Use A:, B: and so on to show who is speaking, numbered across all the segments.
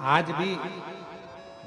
A: आज भी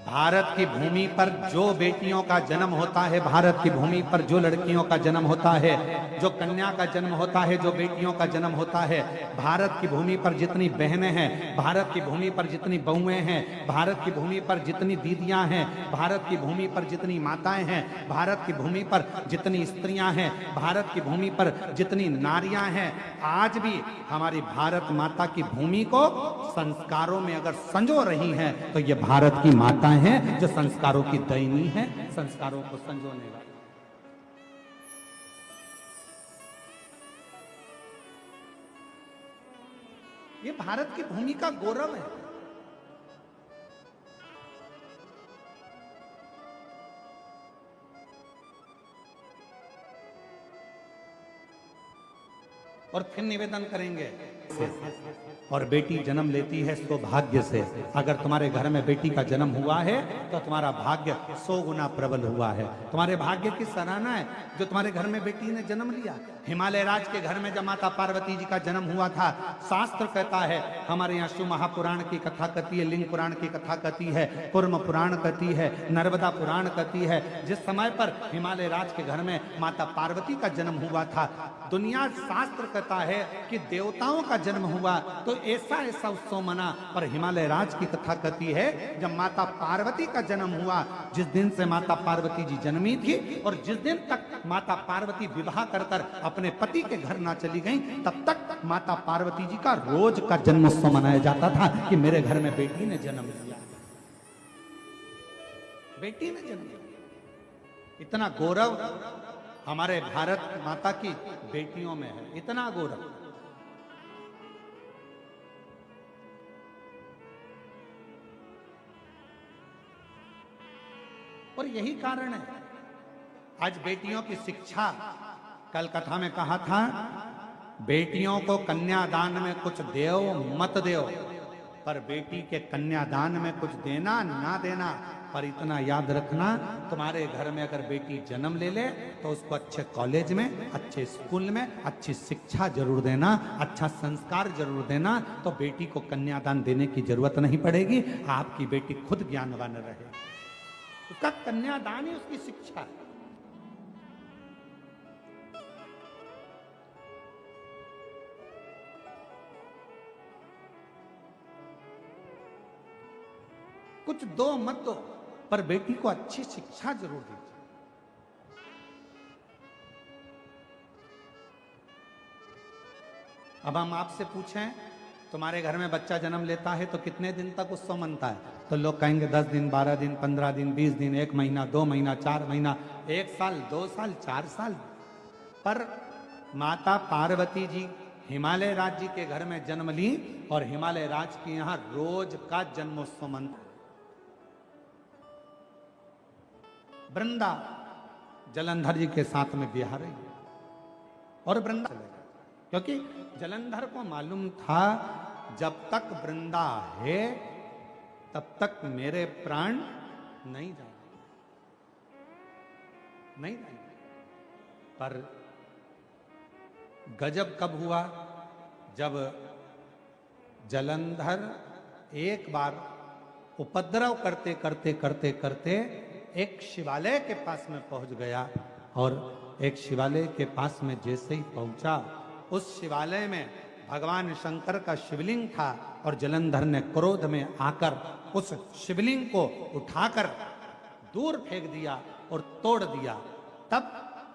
A: भारत की भूमि पर जो बेटियों का जन्म होता है, भारत की भूमि पर जो लड़कियों का जन्म होता है, जो कन्या का जन्म होता है, जो बेटियों का जन्म होता है, भारत की भूमि पर जितनी बहनें हैं, भारत की भूमि पर जितनी बहुएं हैं, भारत की भूमि पर जितनी दीदियां हैं, भारत की भूमि पर जितनी माताएं हैं, भारत की भूमि पर जितनी स्त्रियां हैं, भारत की भूमि पर जितनी नारियां हैं, आज भी हमारी भारत माता की भूमि को संस्कारों में अगर संजो रही हैं तो ये भारत की माताएं हैं जो संस्कारों की दैनी है, संस्कारों को संजोने वाली। ये भारत की भूमि का गौरव है। और फिर निवेदन करेंगे, और बेटी जन्म लेती है सौभाग्य से। अगर तुम्हारे घर में बेटी का जन्म हुआ है तो तुम्हारा भाग्य 100 गुना प्रबल हुआ है। तुम्हारे भाग्य की सराहना है जो तुम्हारे घर में बेटी ने जन्म लिया। हिमालय राज के घर में जब माता पार्वती जी का जन्म हुआ था, शास्त्र कहता है, हमारे यहाँ शिव महापुराण की कथा कहती है, लिंग पुराण की कथा कहती है, कुर्म पुराण कहती है, नर्मदा पुराण कहती है, जिस समय पर हिमालय राज के घर में माता पार्वती का जन्म हुआ था, दुनिया शास्त्र कहता है कि देवताओं का जन्म हुआ तो ऐसा ऐसा उत्सव मना। पर हिमालय राज की कथा कहती है जब माता पार्वती का जन्म हुआ, जिस दिन से माता पार्वती जी जन्मी थी और जिस दिन तक माता पार्वती विवाह कर कर अपने पति के घर ना चली गई, तब तक माता पार्वती जी का रोज का जन्मोत्सव मनाया जाता था कि मेरे घर में बेटी ने जन्म लिया, बेटी ने जन्म लिया। इतना गौरव हमारे भारत माता की बेटियों में है, इतना गौरव। और यही कारण है आज बेटियों की शिक्षा, कल कथा में कहा था, बेटियों को कन्यादान में कुछ देओ मत देओ, पर बेटी के कन्यादान में कुछ देना ना देना, पर इतना याद रखना, तुम्हारे घर में अगर बेटी जन्म ले ले तो उसको अच्छे कॉलेज में, अच्छे स्कूल में अच्छी शिक्षा जरूर देना, अच्छा संस्कार जरूर देना, तो बेटी को कन्यादान देने की जरूरत नहीं पड़ेगी। आपकी बेटी खुद ज्ञानवान रहे, उसका कन्यादान ही उसकी शिक्षा है। कुछ दो मत दो, पर बेटी को अच्छी शिक्षा जरूर दीजिए। अब हम आपसे पूछें, तुम्हारे घर में बच्चा जन्म लेता है तो कितने दिन तक उत्सव मनता है? तो लोग कहेंगे 10 दिन, 12 दिन, 15 दिन, 20 दिन, 1 महीना, 2 महीना, 4 महीना, 1 साल, 2 साल, 4 साल। पर माता पार्वती जी हिमालय राज जी के घर में जन्म ली और हिमालय राज के यहाँ रोज का जन्मोत्सव मनता है। वृंदा जलंधर जी के साथ में बिहार रही और वृंदा चलेगा, क्योंकि जलंधर को मालूम था जब तक वृंदा है तब तक मेरे प्राण नहीं जाएंगे, नहीं जाएंगे। पर गजब कब हुआ, जब जलंधर एक बार उपद्रव करते करते करते करते एक शिवालय के पास में पहुंच गया, और एक शिवालय के पास में जैसे ही पहुंचा, उस शिवालय में भगवान शंकर का शिवलिंग था, और जलंधर ने क्रोध में आकर उस शिवलिंग को उठाकर दूर फेंक दिया और तोड़ दिया। तब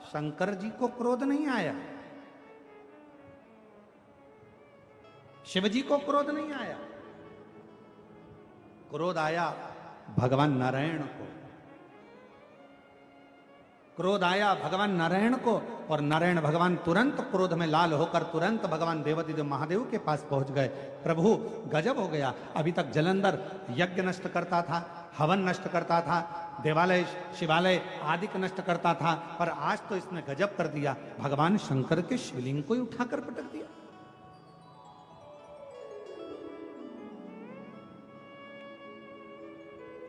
A: शंकर जी को क्रोध नहीं आया, शिव जी को क्रोध नहीं आया, क्रोध आया भगवान नारायण को, क्रोध आया भगवान नारायण को। और नारायण भगवान तुरंत क्रोध में लाल होकर तुरंत भगवान देवादिदेव महादेव के पास पहुंच गए। प्रभु गजब हो गया, अभी तक जलंधर यज्ञ नष्ट करता था, हवन नष्ट करता था, देवालय शिवालय आदि का नष्ट करता था, पर आज तो इसने गजब कर दिया, भगवान शंकर के शिवलिंग को ही उठाकर पटक दिया।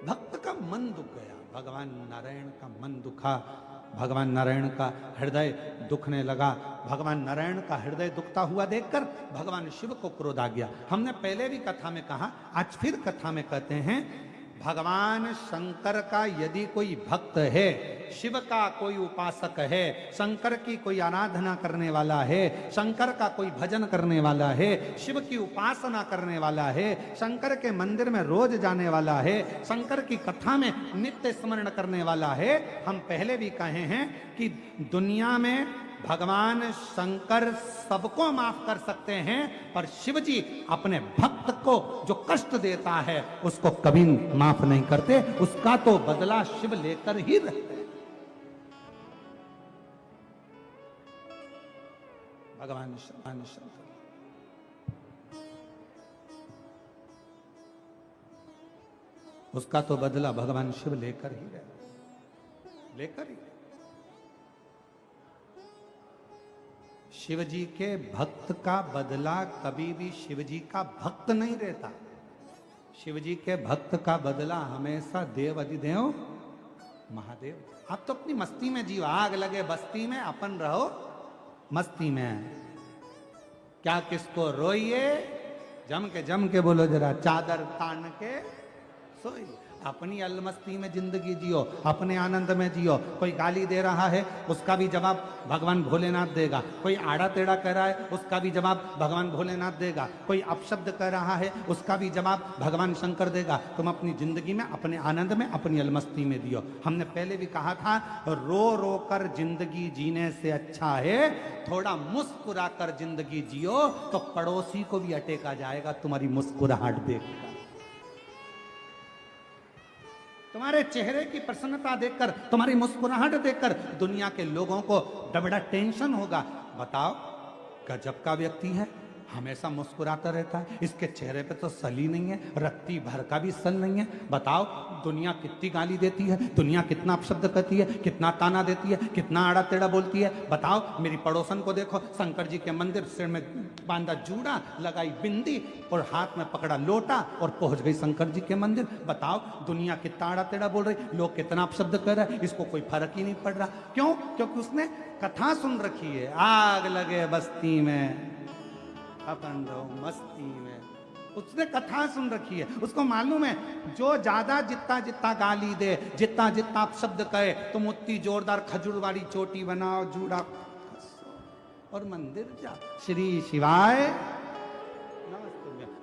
A: भक्त का मन दुख गया, भगवान नारायण का मन दुखा, भगवान नारायण का हृदय दुखने लगा। भगवान नारायण का हृदय दुखता हुआ देखकर भगवान शिव को क्रोध आ गया। हमने पहले भी कथा में कहा, आज फिर कथा में कहते हैं, भगवान शंकर का यदि कोई भक्त है, शिव का कोई उपासक है, शंकर की कोई आराधना करने वाला है, शंकर का कोई भजन करने वाला है, शिव की उपासना करने वाला है, शंकर के मंदिर में रोज जाने वाला है, शंकर की कथा में नित्य स्मरण करने वाला है, हम पहले भी कहे हैं कि दुनिया में भगवान शंकर सबको माफ कर सकते हैं, पर शिव जी अपने भक्त को जो कष्ट देता है उसको कभी माफ नहीं करते, उसका तो बदला शिव लेकर ही रहते हैं। भगवान शंकर उसका तो बदला भगवान शिव लेकर ही रहते, लेकर ही। शिव जी के भक्त का बदला कभी भी शिव जी का भक्त नहीं रहता। शिव जी के भक्त का बदला हमेशा देव अधिदेव महादेव। आप तो अपनी मस्ती में जीव, आग लगे बस्ती में, अपन रहो मस्ती में। क्या किसको रोइए, जम के बोलो जरा, चादर तान के सोइए। अपनी अलमस्ती में जिंदगी जियो, अपने आनंद में जियो। कोई गाली दे रहा है उसका भी जवाब भगवान भोलेनाथ देगा, कोई आड़ा टेढ़ा कह रहा है उसका भी जवाब भगवान भोलेनाथ देगा, कोई अपशब्द कह रहा है उसका भी जवाब भगवान शंकर देगा। तुम अपनी जिंदगी में, अपने आनंद में, अपनी अलमस्ती में दियो। हमने पहले भी कहा था, रो रो कर जिंदगी जीने से अच्छा है थोड़ा मुस्कुरा कर जिंदगी जियो, तो पड़ोसी को भी अटेका जाएगा तुम्हारी मुस्कुराहट देखकर। तुम्हारे चेहरे की प्रसन्नता देखकर, तुम्हारी मुस्कुराहट देखकर दुनिया के लोगों को बड़ा टेंशन होगा। बताओ, गजब का व्यक्ति है, हमेशा मुस्कुराता रहता है, इसके चेहरे पे तो सल ही नहीं है, रत्ती भर का भी सल नहीं है। बताओ, दुनिया कितनी गाली देती है, दुनिया कितना अपशब्द कहती है, कितना ताना देती है, कितना आड़ा टेढ़ा बोलती है। बताओ, मेरी पड़ोसन को देखो, शंकर जी के मंदिर, सिर में बांधा जूड़ा, लगाई बिंदी और हाथ में पकड़ा लोटा और पहुंच गई शंकर जी के मंदिर। बताओ, दुनिया कितना आड़ा टेढ़ा बोल रही, लोग कितना अपशब्द कर रहे हैं, इसको कोई फर्क ही नहीं पड़ रहा। क्यों? क्योंकि उसने कथा सुन रखी है, आग लगे बस्ती में अपन रहो मस्ती में। उसने कथा सुन रखी है, उसको मालूम है जो ज्यादा जितना जितना गाली दे, जितना जितना शब्द कहे, तुम उतनी जोरदार खजूर वाली चोटी बनाओ, जूड़ा और मंदिर जा। श्री शिवाय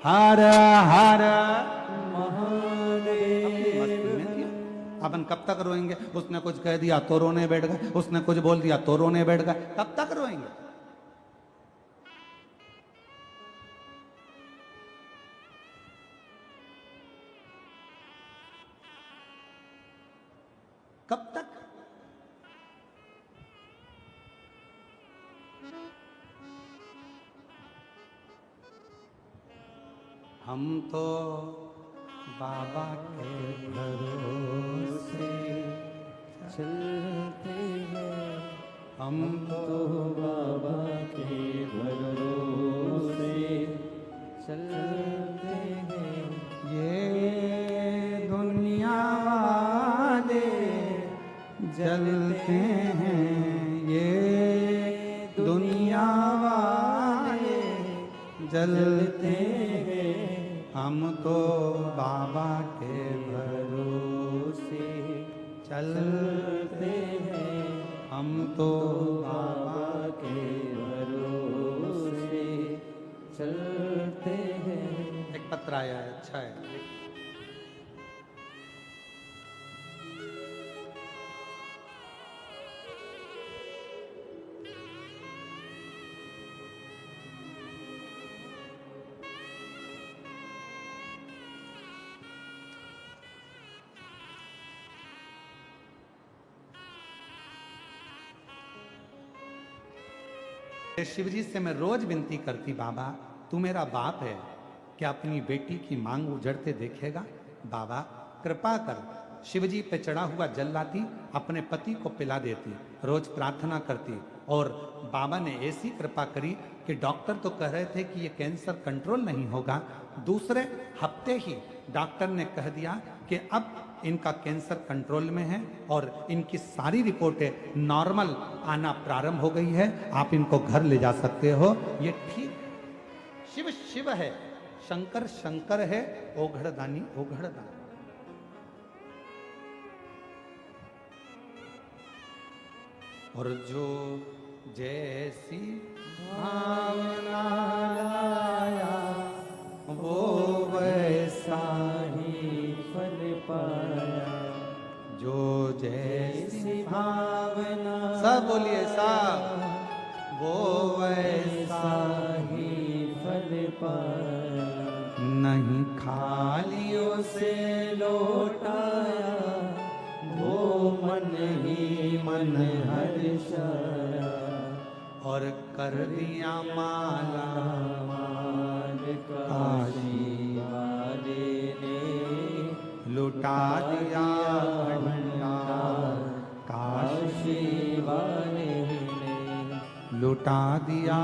A: हर हर महादेव। अपन कब तक रोएंगे? उसने कुछ कह दिया तो रोने बैठ गए, उसने कुछ बोल दिया तो रोने बैठ गए, कब तक रोएंगे? कब तक? हम तो बाबा के भरोसे चलते हैं, हम तो बाबा के भरोसे चलते हैं। ये दुनिया वाले जलते हैं, ये दुनिया वाले जलते हैं, हम तो बाबा के भरोसे चलते हैं, हम तो बाबा के भरोसे चलते हैं। एक पत्र आया है, अच्छा है। शिव जी से मैं रोज विनती करती, बाबा तू मेरा बाप है, क्या अपनी बेटी की मांग उजड़ते देखेगा? बाबा कृपा कर। शिव जी पे चढ़ा हुआ जल लाती, अपने पति को पिला देती, रोज प्रार्थना करती। और बाबा ने ऐसी कृपा करी कि डॉक्टर तो कह रहे थे कि ये कैंसर कंट्रोल नहीं होगा, दूसरे हफ्ते ही डॉक्टर ने कह दिया कि अब इनका कैंसर कंट्रोल में है और इनकी सारी रिपोर्टें नॉर्मल आना प्रारंभ हो गई है। आप इनको घर ले जा सकते हो, ये ठीक। शिव शिव है, शंकर शंकर है, ओघड़दानी ओघड़दानी। और जो जैसी भावना लाया वो वैसा ही फल पाया। जो जैसी भावना, सब बोलिए सब, वो वैसा ही फल पाया। नहीं खालियों से लौटाया, वो मन ही मन हर्षाया। और कर दिया माला माल काशी वाले ने, लुटा दिया भंडार काशी वाले ने, लुटा दिया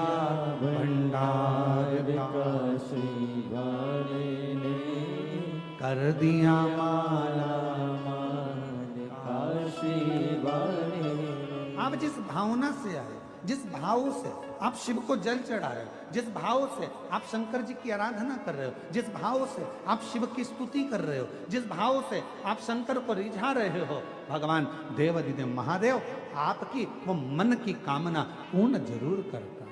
A: भंडार काशी वाले ने। कर दिया माला माल काशी वाले ने। आप जिस भावना से आए, जिस भाव से आप शिव को जल चढ़ा रहे हो, जिस भाव से आप शंकर जी की आराधना कर रहे हो, जिस भाव से आप शिव की स्तुति कर रहे हो, जिस भाव से आप शंकर को रिझा रहे हो, भगवान देवाधिदेव महादेव आपकी वो मन की कामना पूर्ण जरूर करता है।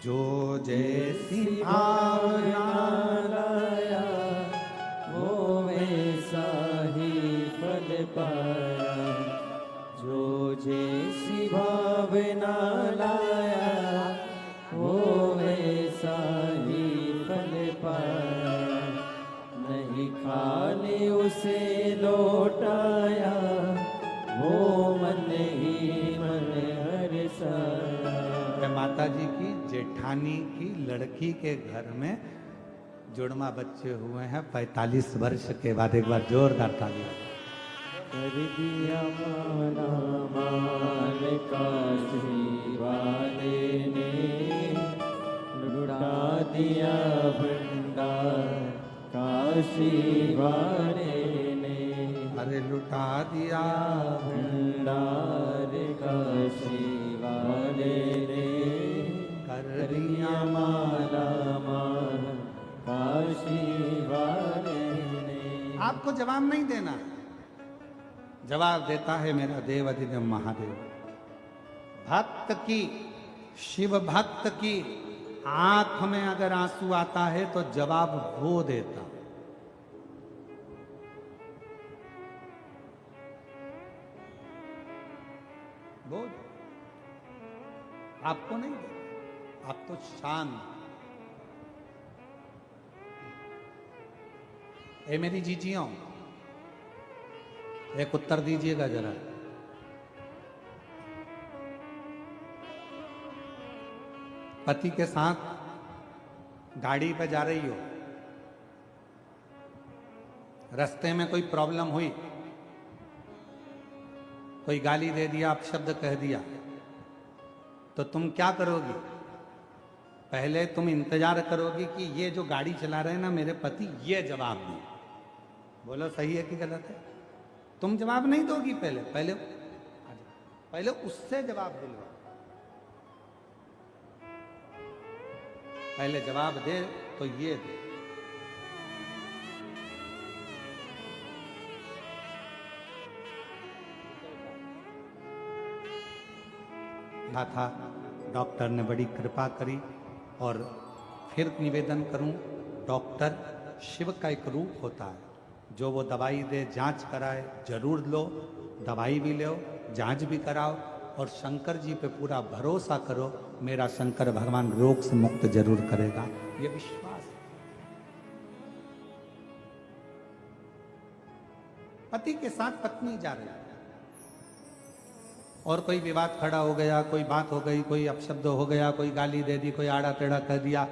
A: जो जैसी भावना लाया, वो वैसा ही फल पाया। जो जैसी भावना लाया, वो वैसा ही फल पाया। नहीं खाली उसे लौटाया, वो मन ही मन हर्षाया। माता जी की जेठानी की लड़की के घर में जुड़वा बच्चे हुए हैं 45 वर्ष के बाद। एक बार जोरदार ताली। कर दिया माला माल काशी वाले ने, लुटा दिया भंडार काशी वाले ने। अरे लुटा दिया भंडार काशी वाले ने, कर दिया माला माल काशी वाले ने। आपको जवाब नहीं देना, जवाब देता है मेरा देवाधिदेव महादेव। भक्त की, शिव भक्त की आंख में अगर आंसू आता है तो जवाब वो देता। वो आपको नहीं देता, आप तो शांत। ए मेरी जीजियों, एक उत्तर दीजिएगा जरा। पति के साथ गाड़ी पे जा रही हो, रास्ते में कोई प्रॉब्लम हुई, कोई गाली दे दिया, अपशब्द कह दिया, तो तुम क्या करोगी? पहले तुम इंतजार करोगी कि ये जो गाड़ी चला रहे हैं ना मेरे पति, ये जवाब दें। बोलो सही है कि गलत है? तुम जवाब नहीं दोगी, पहले उससे जवाब दिलवा। पहले जवाब दे तो ये दे। था डॉक्टर ने बड़ी कृपा करी। और फिर निवेदन करूं, डॉक्टर शिव का एक रूप होता है। जो वो दवाई दे, जांच कराए, जरूर लो, दवाई भी लो, जांच भी कराओ और शंकर जी पे पूरा भरोसा करो। मेरा शंकर भगवान रोग से मुक्त जरूर करेगा, ये विश्वास है। पति के साथ पत्नी जा रही है और कोई विवाद खड़ा हो गया, कोई बात हो गई, कोई अपशब्द हो गया, कोई गाली दे दी, कोई आड़ा टेढ़ा कह दिया।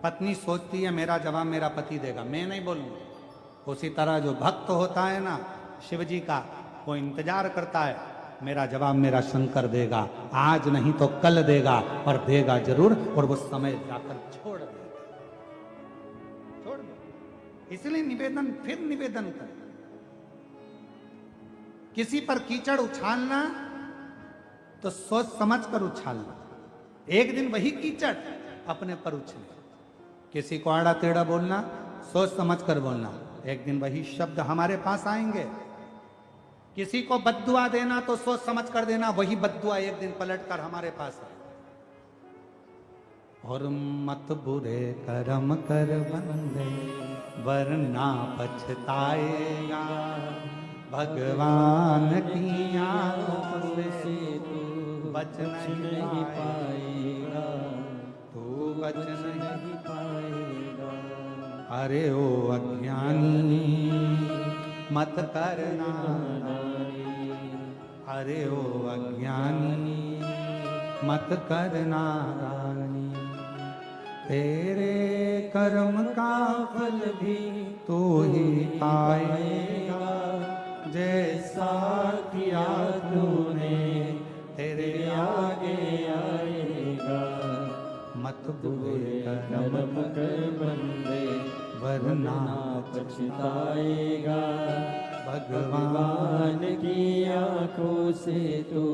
A: पत्नी सोचती है मेरा जवाब मेरा पति देगा, मैं नहीं बोलूंगा। उसी तरह जो भक्त होता है ना शिव जी का, वो इंतजार करता है मेरा जवाब मेरा शंकर देगा, आज नहीं तो कल देगा, और देगा जरूर, और वो समय जाकर छोड़ देगा, छोड़ दे। इसलिए निवेदन, फिर निवेदन कर, किसी पर कीचड़ उछालना तो सोच समझ कर उछालना, एक दिन वही कीचड़ अपने पर उछले। किसी को आड़ा टेढ़ा बोलना सोच समझ कर बोलना, एक दिन वही शब्द हमारे पास आएंगे। किसी को बद्दुआ देना तो सोच समझ कर देना, वही बद्दुआ एक दिन पलट कर हमारे पास आए। और मत बुरे कर्म कर बंदे वरना पछताएगा, भगवान की आंखों से तू बच नहीं पाएगा, तू बच नहीं पाएगा। अरे ओ अज्ञानी मत करना, अरे ओ अज्ञानी मत करना, तेरे कर्म का फल भी तू ही पाएगा, जैसा किया तूने तेरे आगे आएगा। मत बुरे कर्म कर बंदे वरना पछताएगा, भगवान की आंखों से तू